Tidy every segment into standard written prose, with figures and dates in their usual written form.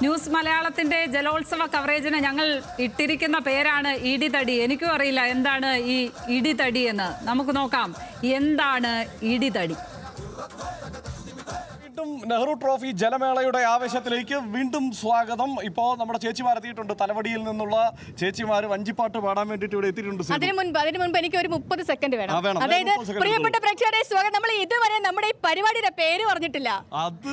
News മലയാളത്തിന്റെ ജലോത്സവ കവറേജിന് ഞങ്ങൾ ഇട്ടിരിക്കുന്ന പേരാണ് ഇടിതടി. എനിക്കും അറിയില്ല എന്താണ് ഈ ഇടിതടി എന്ന്. നമുക്ക് നോക്കാം എന്താണ് ഇടിതടി. നെഹ്റു ട്രോഫി ജലമേളയുടെ ആവേശത്തിലേക്ക് വീണ്ടും സ്വാഗതം. ഇപ്പോൾ നമ്മുടെ ചേച്ചിമാർ എത്തിയിട്ടുണ്ട്. തലവടിയിൽ നിന്നുള്ള ചേച്ചിമാർ വഞ്ചിപ്പാട്ട് പാടാൻ വേണ്ടിയിട്ട് ഇവിടെ എത്തിയിട്ടുണ്ട്. അതിന് മുൻപ് എനിക്ക് ഒരു 30 സെക്കൻഡ് വേണം. അതായത് പ്രിയപ്പെട്ട പ്രേക്ഷകരെ സ്വാഗതം. നമ്മൾ ഇതുവരെ നമ്മുടെ ഈ പരിപാടിയുടെ പേര് പറഞ്ഞിട്ടില്ല. അത്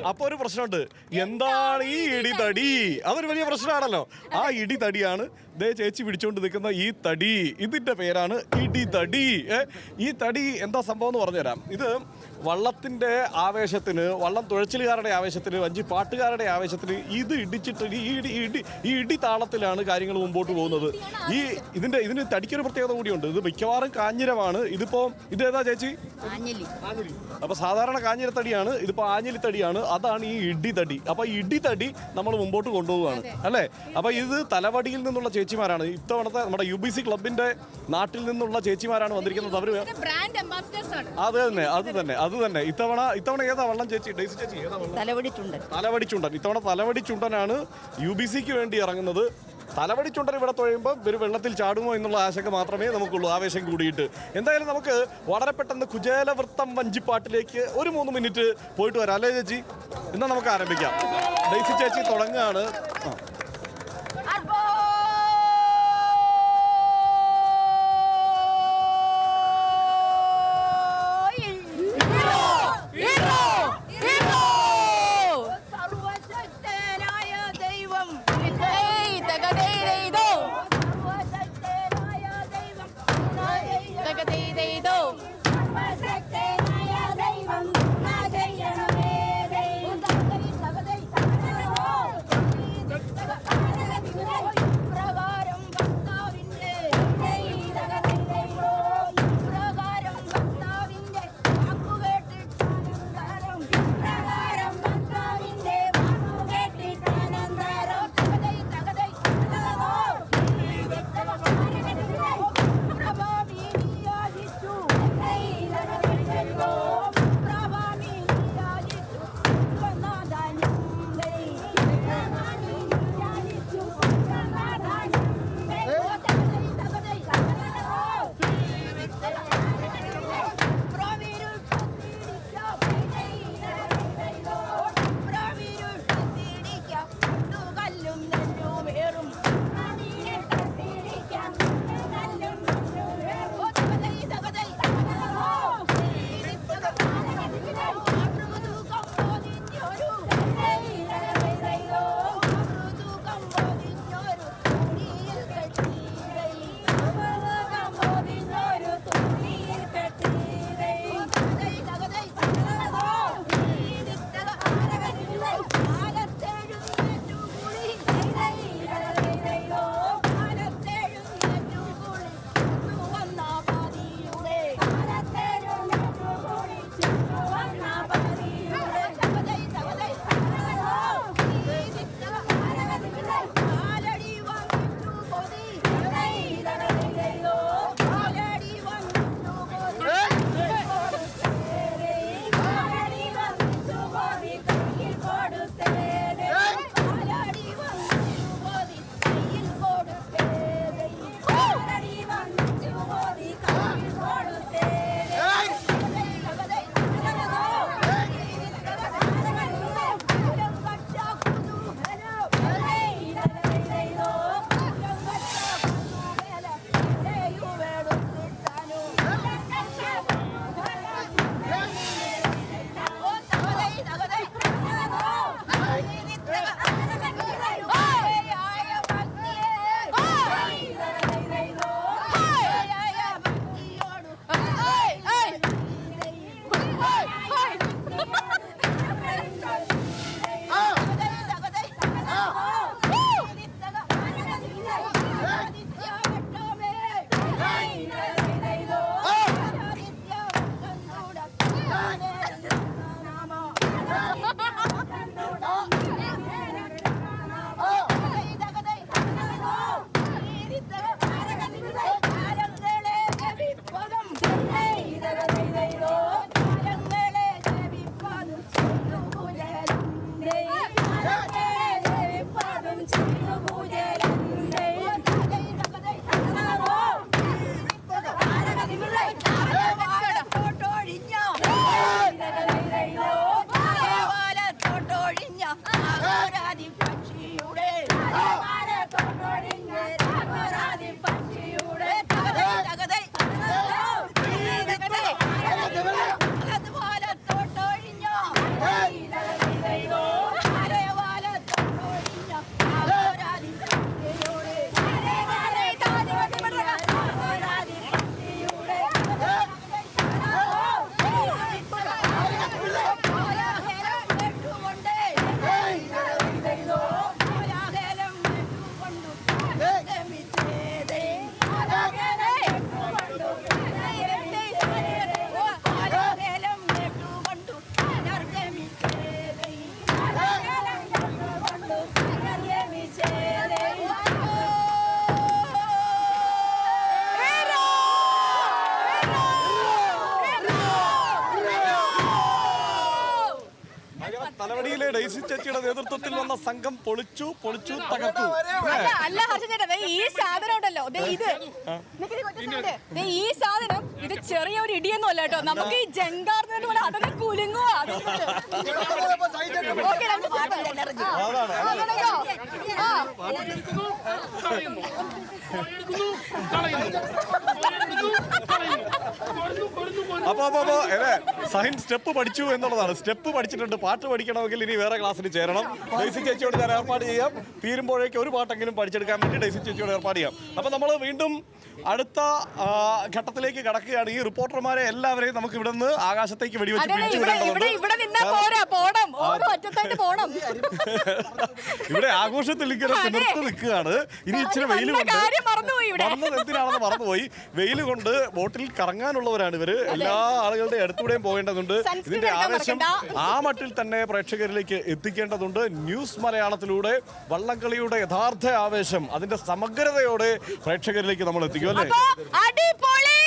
അപ്പൊ ഒരു പ്രശ്നമുണ്ട്. എന്താണ് ഈ ഇടിതടി? അതൊരു വലിയ പ്രശ്നമാണല്ലോ. ആ ഇടിതടിയാണ് ദേ ചേച്ചി പിടിച്ചോണ്ട് നിൽക്കുന്ന ഈ തടി. ഇതിന്റെ പേരാണ് ഇടിതടി. ഈ തടി എന്താ സംഭവം എന്ന് പറഞ്ഞുതരാം. ഇത് വള്ളത്തിന്റെ ആവേശത്തിന്, വള്ളം തുഴച്ചിലുകാരുടെ ആവേശത്തിന്, വഞ്ചി പാട്ടുകാരുടെ ആവേശത്തിന് ഇത് ഇടിച്ചിട്ട് ഈ ഇടി താളത്തിലാണ് കാര്യങ്ങൾ മുമ്പോട്ട് പോകുന്നത്. ഇതിന് തടിക്കൊരു പ്രത്യേകത കൂടിയുണ്ട്. ഇത് മിക്കവാറും കാഞ്ഞിരമാണ്. ഇതേതാ ചേച്ചി? അപ്പൊ സാധാരണ കാഞ്ഞിരത്തടിയാണ്, ഇതിപ്പോ ആഞ്ഞിലിത്തടിയാണ്. അതാണ് ഈ ഇടിതടി. അപ്പൊ ഇടിതടി നമ്മൾ മുമ്പോട്ട് കൊണ്ടുപോവുകയാണ് അല്ലേ. അപ്പൊ ഇത് തലവടിയിൽ നിന്നുള്ള ചേച്ചിമാരാണ്. ഇത്തവണത്തെ നമ്മുടെ UBC ക്ലബിന്റെ നാട്ടിൽ നിന്നുള്ള ചേച്ചിമാരാണ് വന്നിരിക്കുന്നത്. അവര് അത് തന്നെ ഇത്തവണ ഏതാ വള്ളം ചേച്ചി? ഡെയ്സി ചേച്ചി ഏതാ വള്ളം? തലവടിച്ചുണ്ടൻ. ഇത്തവണ തലവടിച്ചുണ്ടനാണ് UBCക്ക് വേണ്ടി ഇറങ്ങുന്നത്. തലവടിച്ചുണ്ടൻ ഇവിടെ തുഴയുമ്പോൾ ഒരു വെള്ളത്തിൽ ചാടുമോ എന്നുള്ള ആശങ്ക മാത്രമേ നമുക്കുള്ളൂ, ആവേശം കൂടിയിട്ട്. എന്തായാലും നമുക്ക് വളരെ പെട്ടെന്ന് കുചേലവൃത്തം വഞ്ചിപ്പാട്ടിലേക്ക് ഒരു 3 മിനിറ്റ് പോയിട്ട് വരാം അല്ലേ ചേച്ചി? എന്നാൽ നമുക്ക് ആരംഭിക്കാം. ഡെയ്സി ചേച്ചി തുടങ്ങുകയാണ്. തലവടിയിലെ ഡെയ്സി ചേച്ചിയുടെ നേതൃത്വത്തിൽ വന്ന സംഘം പൊളിച്ചു തകർത്തു. അല്ല ഹർഷൻ ചേട്ടാ, ഈ സാധനം ഉണ്ടല്ലോ, ഈ സാധനം ഇത് ചെറിയ ഒരു ഇടിയൊന്നും അല്ല കേട്ടോ. നമുക്ക് ഈ ജങ്കാർന്ന് പോലെ അതൊക്കെ കുലുങ്ങുവാ. അപ്പൊ സഹിൻ സ്റ്റെപ്പ് പഠിച്ചു എന്നുള്ളതാണ്. സ്റ്റെപ്പ് പഠിച്ചിട്ടുണ്ട്. പാട്ട് പഠിക്കണമെങ്കിൽ ഇനി വേറെ ക്ലാസ്സിൽ ചേരണം. ഡെയ്സി ചേച്ചിയോട് ഞാൻ ഏർപ്പാട് ചെയ്യാം. തീരുമ്പോഴേക്ക് ഒരു പാട്ടെങ്കിലും പഠിച്ചെടുക്കാൻ വേണ്ടി ഡെയ്സി ചേച്ചിയോട് ഏർപ്പാട് ചെയ്യാം. അപ്പൊ നമ്മൾ വീണ്ടും അടുത്ത ഘട്ടത്തിലേക്ക് കടക്കുകയാണ്. ഈ റിപ്പോർട്ടർമാരെ എല്ലാവരെയും നമുക്ക് ഇവിടെ നിന്ന് ആകാശത്തേക്ക് വെടിവെച്ച് ഇവിടെ ആഘോഷത്തിൽ ഇങ്ങനെ നിർത്തി നിൽക്കുകയാണ്. ഇനി ഇച്ചിരി വെയിൽ കൊണ്ട് വന്നത് എന്തിനാണെന്ന് മറന്നുപോയി. വെയിൽ കൊണ്ട് ബോട്ടിൽ കറങ്ങാനുള്ളവരാണ് ഇവര്. എല്ലാ ആളുകളുടെ അടുത്തൂടെയും പോകേണ്ടതുണ്ട്. ഇതിന്റെ ആവേശം ആ മട്ടിൽ തന്നെ പ്രേക്ഷകരിലേക്ക് എത്തിക്കേണ്ടതുണ്ട്. ന്യൂസ് മലയാളത്തിലൂടെ വള്ളംകളിയുടെ യഥാർത്ഥ ആവേശം അതിന്റെ സമഗ്രതയോടെ പ്രേക്ഷകരിലേക്ക് നമ്മൾ എത്തിക്കും അല്ലേ? അടിപൊളി.